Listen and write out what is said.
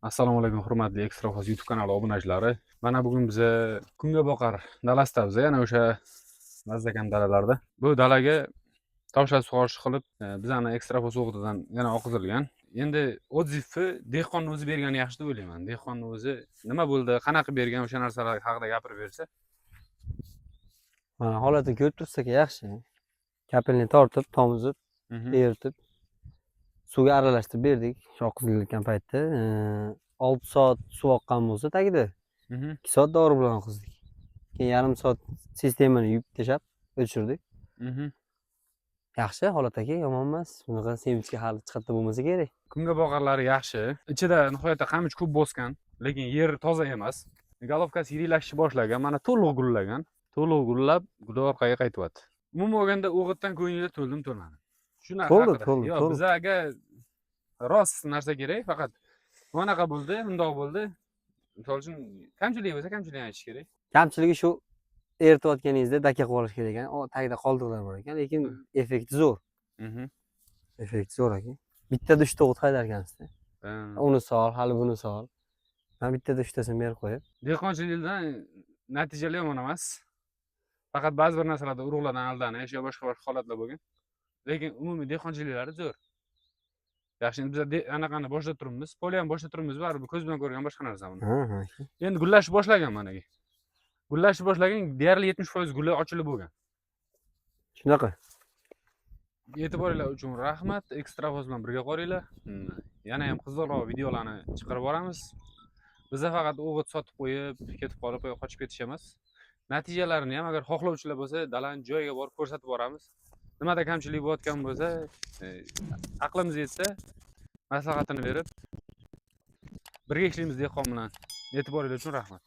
Assalomu alaykum hurmatli Ekstraxos YouTube kanali obunachilari. Mana bugun biz Kungaboqar dalasida yana o'sha Mazdakam dalalarda. Bu dalaga tavsha sug'orish qilib, bizani Ekstraxos o'g'itidan yana oqizilgan. Endi odzifi dehqonning o'zi bergani yaxshi deb o'ylayman. Dehqonning o'zi nima bo'ldi, qanaqa bergan o'sha narsalar haqida gapirib bersa. Mana holatni ko'rib tursak yaxshi. Kapelni tortib, tomizib, eritib, suvga aralashtirib berdik. Shu oqizilayotgan paytda 6 soat suv oqqan bo'lsa tagida 2 soat dori bilan oqizdik. Keyin yarim soat sistemani yuvib tashlab o'chirdik. Yaxshi holat aka, yomon emas. Bunaqa sevinchga hali chiqatda bo'lmasa kerak. Kungaboqarlari yaxshi. Ichida nihoyatda qamich ko'p bosgan, lekin yer toza emas. Golovkasi yirilashni boshlagan, mana to'liq gullagan. To'liq gullab, Xudo orqaga qaytyapti. Umuman olganda o'g'itdan ko'ngilga to'ldim to'lmadim. Shunaqa To'ldi. Yo'q, bizlarga rost narsa kerak, faqat bunaqa bo'ldi, bundoq bo'ldi. Misol uchun kamchilik bo'lsa, kamchilikni aytish kerak. Kamchiligi shu eritayotganingizda daka qilib olish kerak ekan. Tagida qoldiqlar bor ekan, lekin effekti zo'r. Effekti zo'r aka. Bittada 3 ta o'g'it haydar ekansizda. Uni sol, hali buni sol. Men bittada 3 tasini berib qo'yib. Dehqonchilikdan natijalar yomon emas. Faqat ba'zi bir narsalarda urug'lardan aldanish yo boshqa holatlar bo'lgan. Lekin umumiy dehqonchiliklari zo'r. Yaxshi, endi biz anaqani boshlab turibmiz. Poli ham boshlab turibmiz, baribir ko'z bilan ko'rgan boshqa narsa buni. Endi gullashni boshlagan managa. Gullashni boshlagan, deyarli 70% guli ochilib bo'lgan. Shunaqa. E'tiboringlar uchun rahmat. Ekstraxos bilan birga qolinglar. Yana ham qiziqroq videolarni chiqarib boramiz. Biza faqat o'g'it sotib qo'yib, ketib qolib, qochib ketish emas. Natijalarini ham agar xohlovchilar bo'lsa, dalani joyiga borib ko'rsatib boramiz. Nimada kamchilik bo'layotgan bo'lsa, aqlimiz yetsa, maslahatini berib birga ishlaymiz dehqon bilan. E'tiboringiz uchun rahmat.